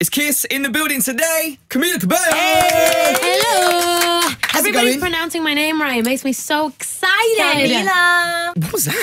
It's Kiss in the building today. Camila Cabello. Hey. Hello. Everybody's going? pronouncing my name right. It makes me so excited. Camila. What was that?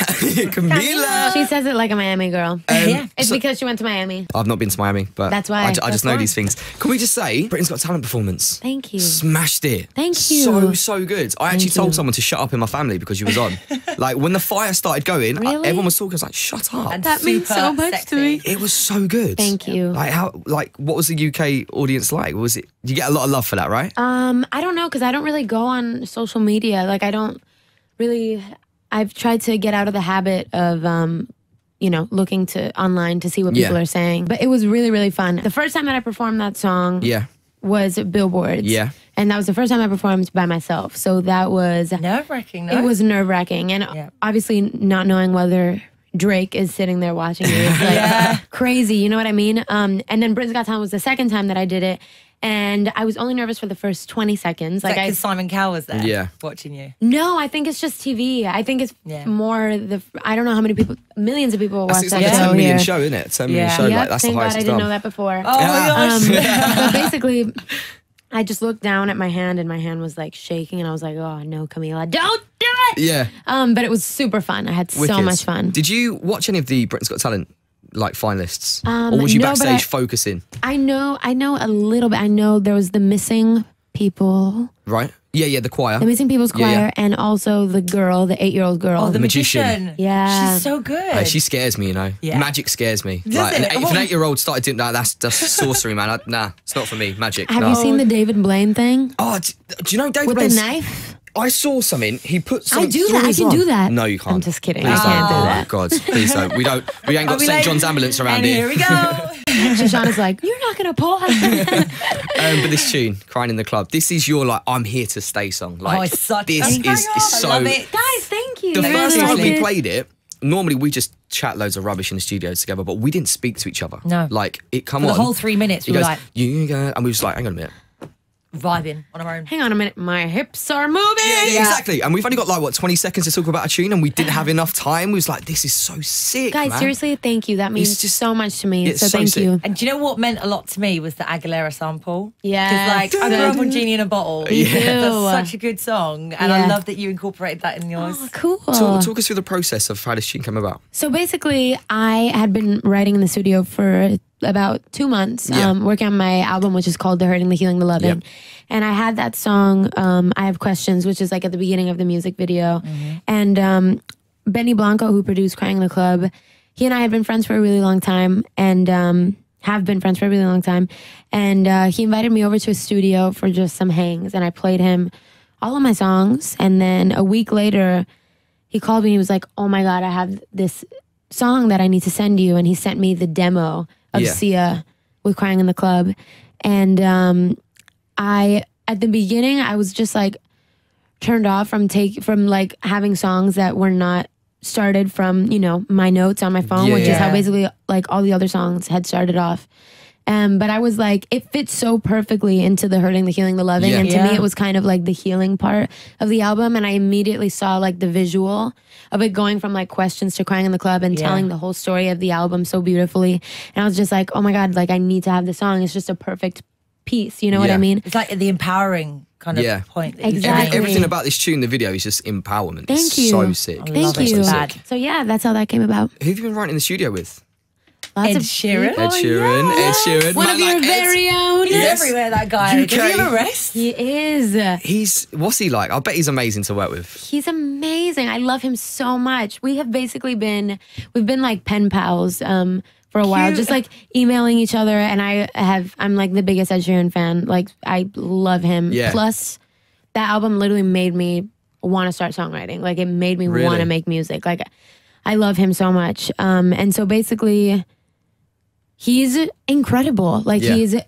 Camila. She says it like a Miami girl. Yeah. It's because she went to Miami. I've not been to Miami, but That's why. I just That's know why. these things. Can we just say, Britain's Got Talent performance? Thank you. Smashed it. Thank you. So good. I actually told someone to shut up in my family because you was on. Like when the fire started going, Really? everyone was talking. I was like, shut up. And That means so much sexy. to me. It was so good. Thank you. What was the UK audience like? Was it? You get a lot of love for that, right? I don't know, because I don't really go on social media. Like, I don't really. I've tried to get out of the habit of, looking to online to see what people are saying. But it was really, really fun. The first time that I performed that song was at Billboards. Yeah. And that was the first time I performed by myself. So that was Nerve-wracking, no? It was nerve-wracking. And obviously not knowing whether Drake is sitting there watching you is like crazy, you know what I mean? And then Britain's Got Talent was the second time that I did it. And I was only nervous for the first 20 seconds. Like because Simon Cowell was there watching you. No, I think it's just TV. I think it's more I don't know how many people, millions of people watch that it's like show a 10 million here. show, isn't it? 10 million show, like that's the thank highest God I it's didn't done. know that before. Oh my gosh. But basically, I just looked down at my hand and my hand was like shaking and I was like, oh no, Camila, don't do it. Yeah. But it was super fun. I had so much fun. Did you watch any of the Britain's Got Talent like finalists? Or was you no, but backstage focusing? I know a little bit. I know there was the Missing People. Right. Yeah, the choir. The Missing People's Choir and also the girl, the 8-year-old girl. Oh, the magician. Yeah. She's so good. She scares me, you know. Yeah. Magic scares me. Does Like, it? if an 8-year-old started doing that, that's sorcery, man. Nah, it's not for me. Magic. Have you seen the David Blaine thing? Oh, do you know David With Blaine's- the knife? I saw something. He put something I do through that. I his can arm. do that. No, you can't. I'm just kidding. Please I can't don't. do that. Oh, God, please don't. We ain't got St. John's ambulance around and here we go. Shoshana's like, you're not going to pause. But this tune, Crying in the Club, this is your like I'm here to stay song. Like it's such this a is so. I love it. Guys, thank you. The I first really time like we it. played it, normally we just chat loads of rubbish in the studio together, but we didn't speak to each other. No. Like it come For on. the whole 3 minutes, He we were goes, like you go, and we was like, hang on a minute. vibing on our own. Hang on a minute. My hips are moving. Yeah, exactly. And we've only got like, 20 seconds to talk about a tune and we didn't have enough time. We was like, this is so sick, Guys, man. seriously, thank you. That means just- so much to me. it's So so thank sick. you. And do you know what meant a lot to me was the Aguilera sample? Yeah. Because like I grew up on Genie in a Bottle. Me too. That's such a good song. And I love that you incorporated that in yours. Oh, cool. Talk us through the process of how this tune came about. So basically, I had been writing in the studio for about 2 months, working on my album, which is called The Hurting, The Healing, The Loving. Yep. And I had that song, I Have Questions, which is like at the beginning of the music video. And Benny Blanco, who produced Crying in the Club, he and I had been friends for a really long time and have been friends for a really long time. And he invited me over to his studio for just some hangs. And I played him all of my songs. And then a week later, he called me and he was like, oh my God, I have this song that I need to send you. And he sent me the demo of Sia with Crying in the Club. And at the beginning, I was just like turned off from like having songs that were not started from, my notes on my phone, which is how basically like all the other songs had started off. But I was like, it fits so perfectly into the Hurting, the Healing, the Loving. And to me, it was kind of like the healing part of the album. And I immediately saw like the visual of it going from like Questions to Crying in the Club and telling the whole story of the album so beautifully. And I was just like, oh my God, like I need to have the song. It's just a perfect piece. You know what I mean? It's like the empowering kind of point. That Exactly. Everything about this tune, the video, is just empowerment. Thank It's you. so sick. Thank you. So sick. So yeah, that's how that came about. Who have you been writing in the studio with? Lots Ed of Sheeran. people. Ed Sheeran. Ed Sheeran. One of your very own. He's Yes. everywhere, that guy. UK. Does he have a rest? He is. What's he like? I bet he's amazing to work with. He's amazing. I love him so much. We have basically been like pen pals for a while, just like emailing each other. And I'm like the biggest Ed Sheeran fan. Like I love him. Yeah. Plus, that album literally made me want to start songwriting. Like it made me Really? want to make music. Like I love him so much. And so basically, he's incredible. Like he's a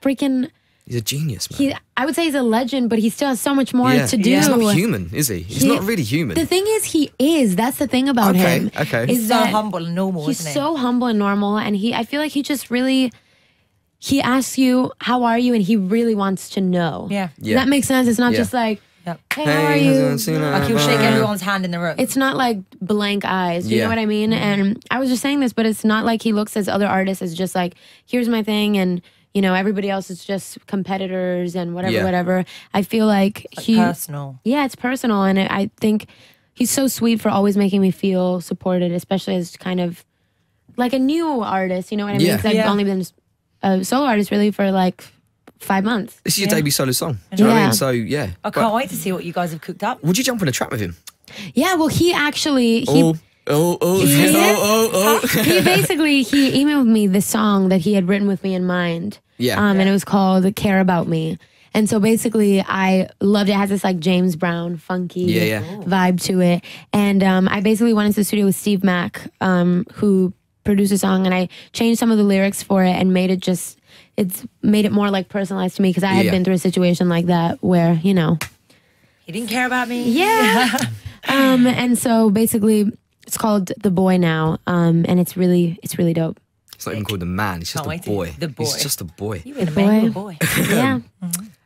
freaking. He's a genius, man. I would say he's a legend, but he still has so much more to do. He's not human, is he? He's not really human. The thing is, he is. That's the thing about him. Okay. Is He's so that humble and normal, He's isn't he? so humble and normal, and I feel like he just really. He asks you, "How are you?" and he really wants to know. Yeah. Does that make sense? It's not just like, Hey, how are you? Like he'll shake everyone's hand in the room. It's not like blank eyes. You know what I mean? And I was just saying this, but it's not like he looks as other artists as just like, here's my thing, and you know, everybody else is just competitors and whatever, whatever. I feel like personal. Yeah, it's personal, and I think he's so sweet for always making me feel supported, especially as kind of like a new artist. You know what I mean? Because I've only been a solo artist really for like 5 months. This is your debut solo song. Do you know what I mean? So yeah, I can't wait to see what you guys have cooked up. Would you jump on a track with him? Yeah, well, he actually He basically he emailed me this song that he had written with me in mind. And it was called "Care About Me." And so basically, I loved it. It has this like James Brown funky vibe to it. And I basically went into the studio with Steve Mack, who produced the song, and I changed some of the lyrics for it and made it more like personalized to me, because I had been through a situation like that where, you know, he didn't care about me. Yeah. And so basically, it's called "The Boy" now, and it's really dope. It's not even called the man. It's just a boy. The boy. He's just a boy. You were the man, the boy. Yeah.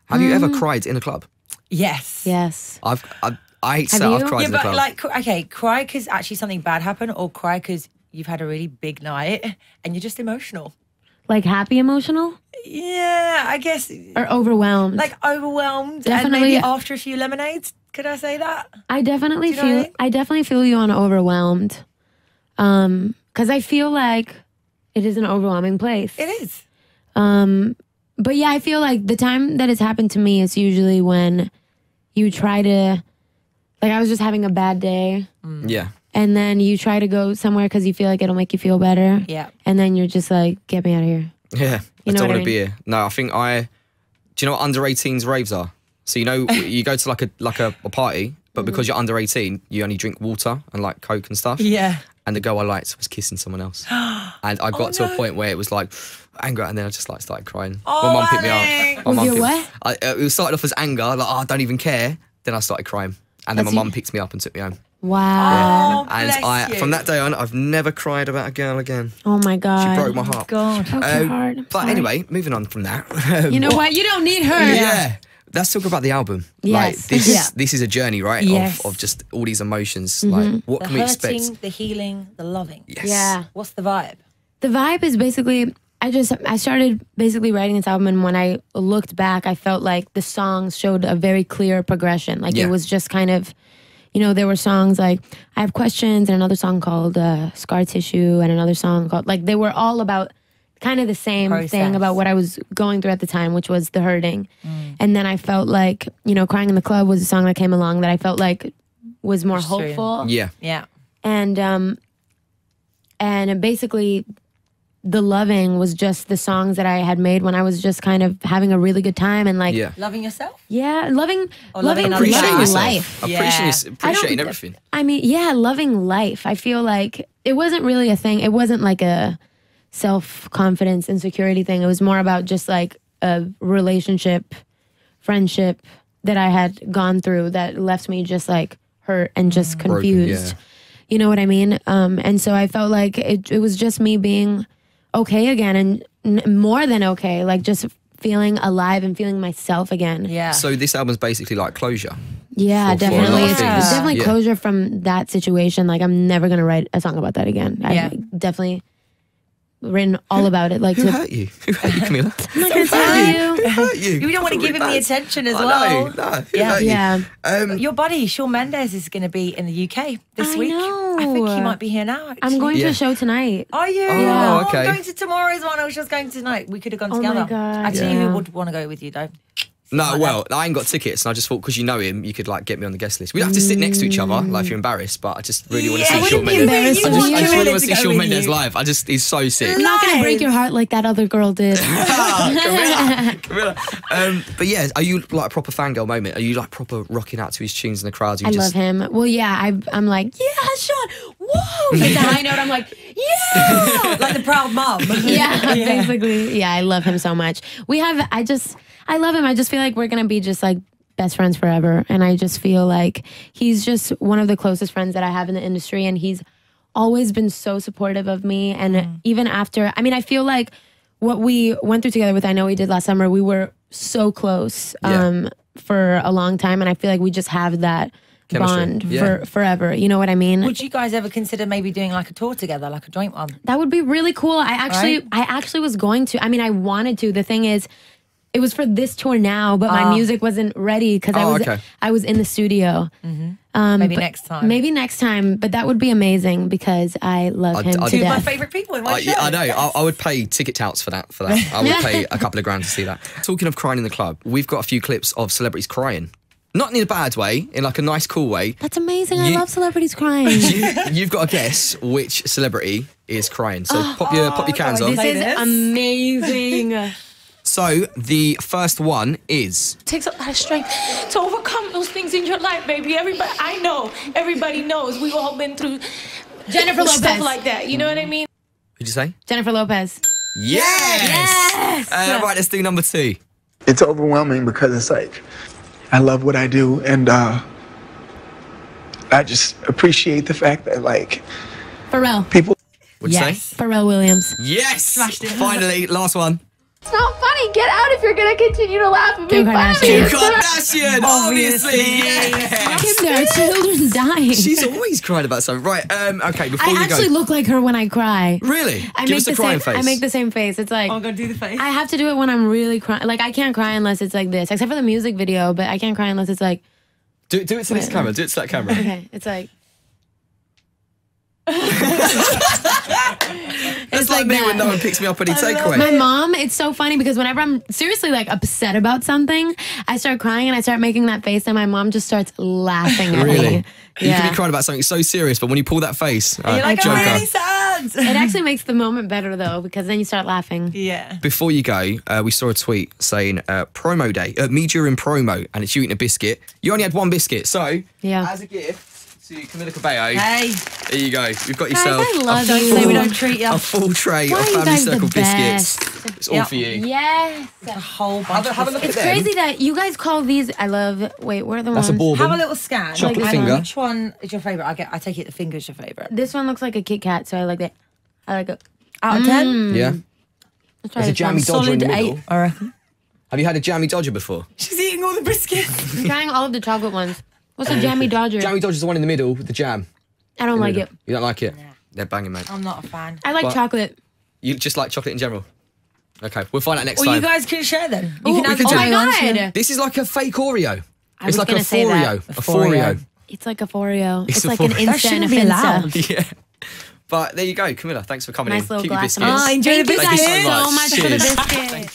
Have you ever cried in a club? Yes. Yes. I hate to say I've cried in a but club. like, okay, cry because actually something bad happened, or cry because you've had a really big night and you're just emotional. Like happy emotional? Yeah, I guess. Or overwhelmed? Like overwhelmed. Definitely. And maybe after a few lemonades. Could I say that? I definitely Do you know what I mean? I definitely feel you on overwhelmed. Because I feel like it is an overwhelming place. It is. But yeah, I feel like the time that it's happened to me is usually when you try to, like, I was just having a bad day. Yeah. And then you try to go somewhere because you feel like it'll make you feel better. Yeah. And then you're just like, get me out of here. Yeah. You I know don't what want I to be here. No, I think do you know what under 18s raves are? So, you know, you go to like a party, but because you're under 18, you only drink water and like Coke and stuff. Yeah. And the girl I liked was kissing someone else. And I got to a point where it was like anger, and then I just like started crying. My mum picked me up. Was your what? It started off as anger, like, I don't even care. Then I started crying. And then my mum picked me up and took me home. Wow. Oh, And from that day on, I've never cried about a girl again. Oh my God. She broke my heart. God. Broke your heart. I'm But sorry. anyway, moving on from that. You know what? You don't need her. Yeah. Let's talk about the album. Yes. Like Yeah. this is a journey, right? Yes. Of just all these emotions. Like what The can we hurting, expect? the healing, the loving. Yes. Yeah. What's the vibe? The vibe is basically, I started basically writing this album, and when I looked back, I felt like the songs showed a very clear progression. Like it was just kind of, you know, there were songs like I Have Questions, and another song called Scar Tissue, and another song called, like, they were all about kind of the same thing about what I was going through at the time, which was the hurting. And then I felt like, you know, Crying in the Club was a song that came along that I felt like was more hopeful. Yeah. Yeah. And basically the loving was just the songs that I had made when I was just kind of having a really good time, and like Loving yourself? loving loving another Appreciating Loving yourself. life. Appreciating everything. I mean, yeah, loving life. I feel like it wasn't really a thing. It wasn't like a self-confidence, insecurity thing. It was more about just like a relationship, friendship that I had gone through that left me just like hurt and just confused. Broken, You know what I mean? And so I felt like it was just me being okay again, and more than okay, like just feeling alive and feeling myself again. Yeah. So this album's basically like closure. Yeah, For a lot definitely. of It's things. definitely Yeah. closure from that situation. Like, I'm never going to write a song about that again. Yeah. I've definitely written all about it. Like, Who hurt you? Who hurt you, Camila? I'm not going to tell you. Who hurt you? You don't want to give him the Really attention as bad. well. No, who Yeah. hurt you? Yeah. Your buddy, Shawn Mendes, is going to be in the UK this I week. know. I think he might be here now, actually. I'm going to Yeah. a show tonight. Are you? Oh, Oh, okay. I'm going to tomorrow's one. I was just going tonight. We could have gone Oh my together. God, Actually, yeah. who would want to go with you, though? No, well, I ain't got tickets, and I just thought because you know him, you could like get me on the guest list. We don't have to sit next to each other, like if you're embarrassed. But I just really want to Yeah, see wouldn't Shawn be Mendes. embarrassed. I You just want really Shawn want to see to go Shawn with Mendes you. live. He's so sick. I'm not going to break your heart like that other girl did. Camila. But yeah, are you like a proper fangirl moment? Are you like proper rocking out to his tunes in the crowds? I love him. Well, yeah, I'm like, yeah, Shawn, whoa. It's a high note. I'm like, yeah. Like the proud mum. Yeah, basically. Yeah, I love him so much. I love him. I just feel like we're going to be just like best friends forever. And I just feel like he's just one of the closest friends that I have in the industry. And he's always been so supportive of me. And even after, I mean, I feel like what we went through together with I Know We Did last summer, we were so close. Yeah. for a long time, and I feel like we just have that Chemistry. bond Yeah. for forever. You know what I mean? Would you guys ever consider maybe doing like a tour together, like a joint one? That would be really cool. I actually was going to. I mean, I wanted to. The thing is, it was for this tour now, but my music wasn't ready because I was in the studio. Maybe next time. Maybe next time, but that would be amazing because I love him to Two of my death. favourite people in one show. Yeah, I know. I would pay ticket touts for that. I would pay a couple of grand to see that. Talking of crying in the club, we've got a few clips of celebrities crying. Not in a bad way, in like a nice, cool way. That's amazing. I love celebrities crying. You've got to guess which celebrity is crying. So pop your cans on. This is amazing. So the first one is... It takes a lot of strength to overcome those things in your life, baby. Everybody knows. We've all been through Jennifer Lopez. stuff like that. You know what I mean? Who'd you say? Jennifer Lopez. Yes! Right, let's do number 2. It's overwhelming because it's like, I love what I do, and I just appreciate the fact that like Pharrell. people. What'd you say? Pharrell Williams. Yes! Smashed it. Finally, last one. It's not funny. Get out if you're going to continue to laugh and be Kim funny. Kardashian. Kim Kardashian, obviously. Yes. Kim, there are children dying. She's always crying about something. Right, okay, before you I go... actually look like her when I cry. Really? I Give make us a the crying same. face. I make the same face. It's like I'm going to do the face. I have to do it when I'm really crying. Like I can't cry unless it's like this, except for the music video. But I can't cry unless it's like. Do it to this camera. Do it to that camera. Okay, it's like. It's like me when no one picks me up any takeaway. My mom, it's so funny because whenever I'm seriously like upset about something, I start crying and I start making that face, and my mom just starts laughing at Really? me. You can be crying about something so serious, but when you pull that face, You're like, joker. I'm really sad. It actually makes the moment better though, because then you start laughing. Yeah. Before you go, we saw a tweet saying promo day, me during promo, and it's you eating a biscuit. You only had one biscuit, so Yeah. as a gift to Camila Cabello, Hey. there you go. You've got Guys, yourself I love Don't you. say we don't treat you. a full tray Why of are you Family guys the Circle biscuits. best? It's all Yep. for you. Yes. A whole bunch Have a of look at It's them. crazy that you guys call these. I love. Wait, where are the That's a ones? bourbon. Have a little scan. Chocolate And finger. Which one is your favourite? I take it the finger's your favourite. This one looks like a Kit Kat, so I like that. I like it. Out of 10? Yeah. Let's try There's a this one. jammy dodger in Solid the middle. 8, I reckon. Have you had a jammy dodger before? She's eating all the biscuits. I'm trying all of the chocolate ones. What's a jammy dodger? Jammy dodger's the one in the middle with the jam. I don't like it. You don't like it? They're banging, mate. I'm not a fan. I like But- chocolate. You just like chocolate in general? Okay, we'll find out next Well, time. you guys can share then. Ooh, You can have we the could oh do- my jammy ones. god! This is like a fake Oreo. I It's was like a gonna say that. Foreo. A Foreo. It's like a Foreo. It's It's a like an Foreo. That Insta shouldn't and a be Finsta. allowed. Yeah. But there you go, Camila. Thanks for coming Nice in. little Keep your glass. biscuits. Oh, enjoy the Thank you biscuits. guys so much for the Cheers. biscuit.